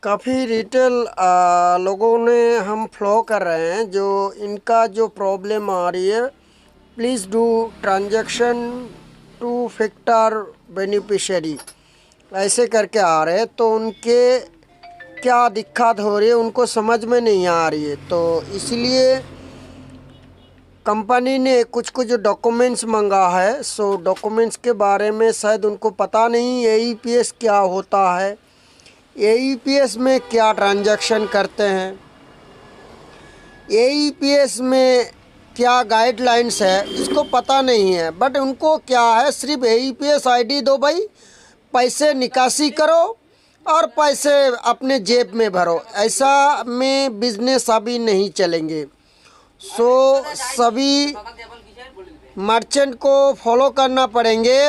काफ़ी रिटेल लोगों ने हम फ्लो कर रहे हैं, जो इनका जो प्रॉब्लम आ रही है, please do transaction two factor beneficiary ऐसे करके आ रहे हैं। तो उनके क्या दिक्कत हो रही है उनको समझ में नहीं आ रही है, तो इसलिए कंपनी ने कुछ कुछ डॉक्यूमेंट्स मंगा है। सो डॉक्यूमेंट्स के बारे में शायद उनको पता नहीं एईपीएस क्या होता है, एईपीएस में क्या ट्रांजैक्शन करते हैं, एईपीएस में क्या गाइडलाइंस है, इसको पता नहीं है। बट उनको क्या है, सिर्फ एईपीएस आईडी दो भाई, पैसे निकासी करो और पैसे अपने जेब में भरो, ऐसा में बिजनेस अभी नहीं चलेंगे। सो सभी मर्चेंट को फॉलो करना पड़ेंगे,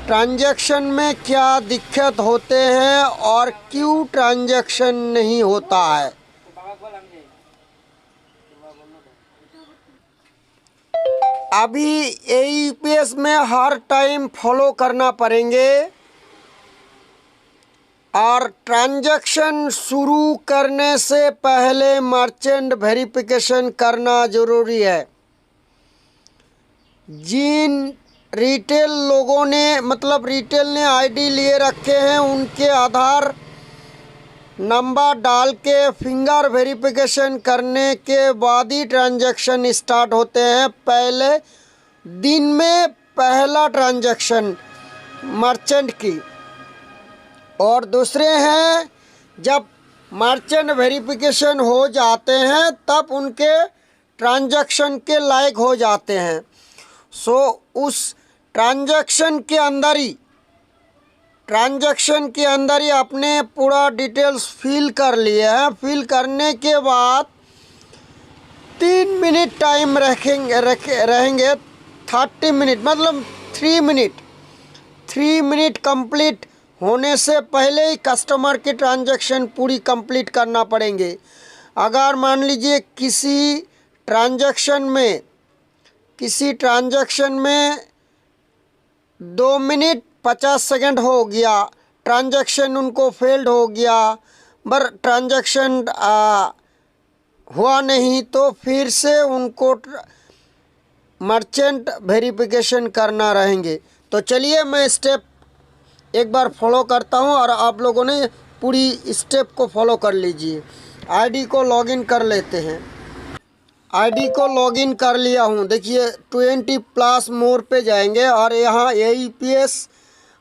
ट्रांजैक्शन में क्या दिक्कत होते हैं और क्यों ट्रांजैक्शन नहीं होता है। अभी एईपीएस में हर टाइम फॉलो करना पड़ेंगे और ट्रांजैक्शन शुरू करने से पहले मर्चेंट वेरिफिकेशन करना ज़रूरी है। जिन रिटेल लोगों ने मतलब रिटेल ने आईडी लिए रखे हैं, उनके आधार नंबर डाल के फिंगर वेरिफिकेशन करने के बाद ही ट्रांजैक्शन स्टार्ट होते हैं। पहले दिन में पहला ट्रांजैक्शन मर्चेंट की, और दूसरे हैं जब मर्चेंट वेरिफिकेशन हो जाते हैं तब उनके ट्रांजैक्शन के लायक हो जाते हैं। सो उस ट्रांजैक्शन के अंदर ही आपने पूरा डिटेल्स फिल कर लिए हैं। फिल करने के बाद 3 मिनट टाइम रहेंगे 30 मिनट मतलब 3 मिनट कंप्लीट होने से पहले ही कस्टमर की ट्रांजैक्शन पूरी कंप्लीट करना पड़ेंगे। अगर मान लीजिए किसी ट्रांजैक्शन में 2 मिनट 50 सेकंड हो गया, ट्रांजैक्शन उनको फेल्ड हो गया, पर ट्रांजैक्शन हुआ नहीं, तो फिर से उनको मर्चेंट वेरिफिकेशन करना रहेंगे। तो चलिए मैं स्टेप एक बार फॉलो करता हूं और आप लोगों ने पूरी स्टेप को फॉलो कर लीजिए। आईडी को लॉगिन कर लेते हैं। आईडी को लॉगिन कर लिया हूं। देखिए 20+ मोर पे जाएंगे और यहाँ एईपीएस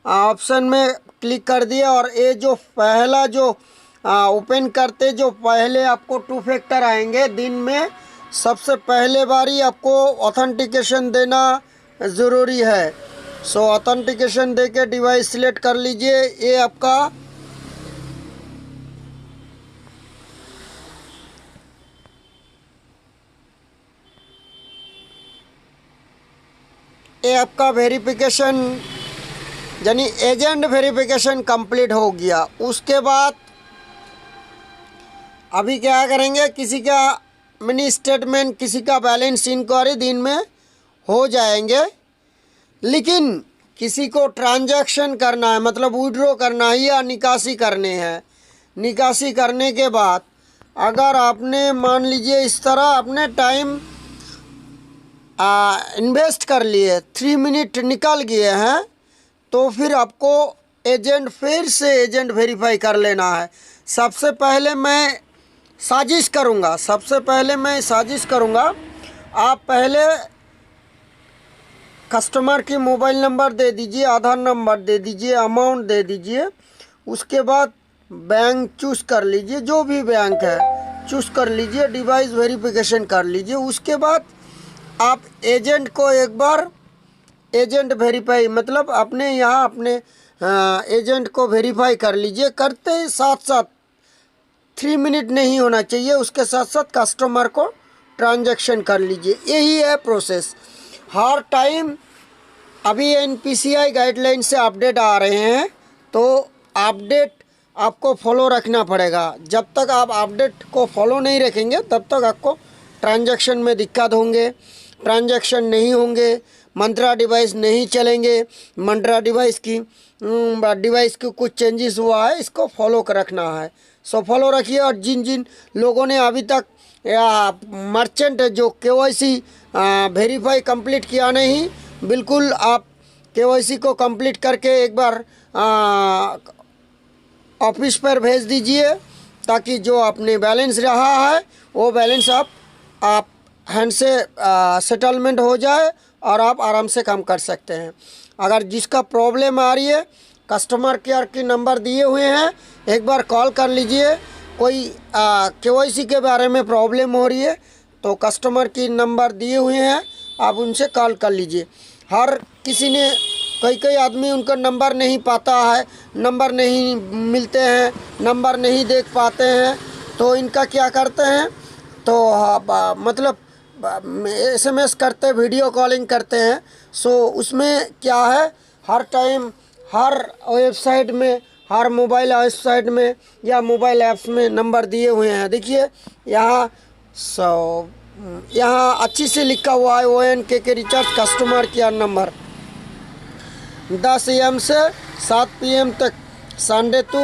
ऑप्शन में क्लिक कर दिया, और ये जो पहला जो ओपन करते जो पहले आपको 2 फैक्टर आएंगे। दिन में सबसे पहले बारी आपको ऑथेंटिकेशन देना ज़रूरी है। सो ऑथेंटिकेशन दे के डिवाइस सिलेक्ट कर लीजिए। ये आपका वेरिफिकेशन यानी एजेंट वेरिफिकेशन कंप्लीट हो गया। उसके बाद अभी क्या करेंगे, किसी का मिनी स्टेटमेंट, किसी का बैलेंस इंक्वायरी दिन में हो जाएंगे। लेकिन किसी को ट्रांजैक्शन करना है, मतलब विड्रॉ करना है या निकासी करने हैं। निकासी करने के बाद अगर आपने मान लीजिए इस तरह अपने टाइम इन्वेस्ट कर लिए, 3 मिनट निकल गए हैं, तो फिर आपको फिर से एजेंट वेरीफाई कर लेना है। सबसे पहले मैं साजिश करूँगा, आप पहले कस्टमर की मोबाइल नंबर दे दीजिए, आधार नंबर दे दीजिए, अमाउंट दे दीजिए। उसके बाद बैंक चूज़ कर लीजिए, जो भी बैंक है चूज़ कर लीजिए, डिवाइस वेरिफिकेशन कर लीजिए। उसके बाद आप एजेंट को एक बार एजेंट वेरीफाई मतलब अपने यहाँ अपने एजेंट को वेरीफाई कर लीजिए। करते ही साथ साथ 3 मिनट नहीं होना चाहिए, उसके साथ साथ कस्टमर को ट्रांजैक्शन कर लीजिए। यही है प्रोसेस हर टाइम। अभी एनपीसीआई गाइडलाइन से अपडेट आ रहे हैं, तो अपडेट आपको फॉलो रखना पड़ेगा। जब तक आप अपडेट को फॉलो नहीं रखेंगे तब तक आपको ट्रांजैक्शन में दिक्कत होंगे, ट्रांजैक्शन नहीं होंगे, मंत्रा डिवाइस नहीं चलेंगे। मंत्रा डिवाइस की कुछ चेंजेस हुआ है, इसको फॉलो कर रखना है। सो फॉलो रखिए। और जिन जिन लोगों ने अभी तक मर्चेंट जो KYC वेरीफाई कंप्लीट किया नहीं, बिल्कुल आप KYC को कंप्लीट करके एक बार ऑफिस पर भेज दीजिए, ताकि जो अपने बैलेंस रहा है वो बैलेंस आप हैंड से सेटलमेंट हो जाए और आप आराम से काम कर सकते हैं। अगर जिसका प्रॉब्लम आ रही है, कस्टमर केयर के नंबर दिए हुए हैं, एक बार कॉल कर लीजिए। कोई KYC के बारे में प्रॉब्लम हो रही है तो कस्टमर की नंबर दिए हुए हैं, आप उनसे कॉल कर लीजिए। हर किसी ने कई आदमी उनका नंबर नहीं पाता है, नंबर नहीं मिलते हैं, नंबर नहीं देख पाते हैं, तो इनका क्या करते हैं, तो मतलब SMS करते, वीडियो कॉलिंग करते हैं। सो उसमें क्या है, हर टाइम हर वेबसाइट में, हर मोबाइल वेबसाइट में या मोबाइल ऐप्स में नंबर दिए हुए हैं। देखिए यहाँ अच्छी से लिखा हुआ है ONK के recharge customer care number 10 AM से 7 PM तक संडे टू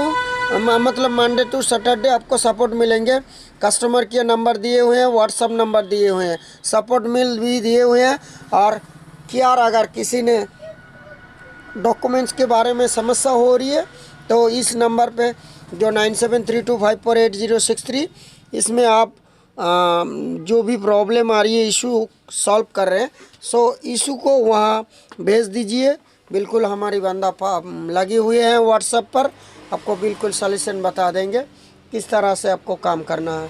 मतलब मंडे टू सैटरडे आपको सपोर्ट मिलेंगे। कस्टमर केयर नंबर दिए हुए हैं, व्हाट्सअप नंबर दिए हुए हैं, सपोर्ट मेल भी दिए हुए हैं। और क्या अगर किसी ने डॉक्यूमेंट्स के बारे में समस्या हो रही है तो इस नंबर पे जो 9732548063, इसमें आप जो भी प्रॉब्लम आ रही है, इशू सॉल्व कर रहे हैं, सो इशू को वहाँ भेज दीजिए। बिल्कुल हमारी बंदा लगी हुई है व्हाट्सएप पर, आपको बिल्कुल सॉल्यूशन बता देंगे किस तरह से आपको काम करना है।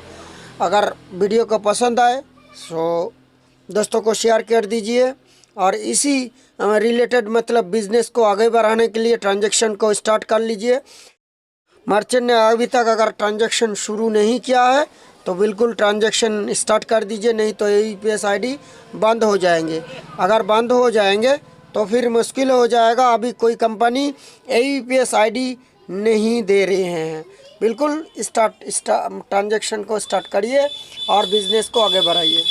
अगर वीडियो को पसंद आए सो दोस्तों को शेयर कर दीजिए। और इसी रिलेटेड मतलब बिज़नेस को आगे बढ़ाने के लिए ट्रांजैक्शन को स्टार्ट कर लीजिए। मर्चेंट ने अभी तक अगर ट्रांजैक्शन शुरू नहीं किया है तो बिल्कुल ट्रांजैक्शन स्टार्ट कर दीजिए, नहीं तो AEPS ID बंद हो जाएंगे। अगर बंद हो जाएंगे तो फिर मुश्किल हो जाएगा। अभी कोई कंपनी AEPS ID नहीं दे रहे हैं। बिल्कुल ट्रांजैक्शन को स्टार्ट करिए और बिज़नेस को आगे बढ़ाइए।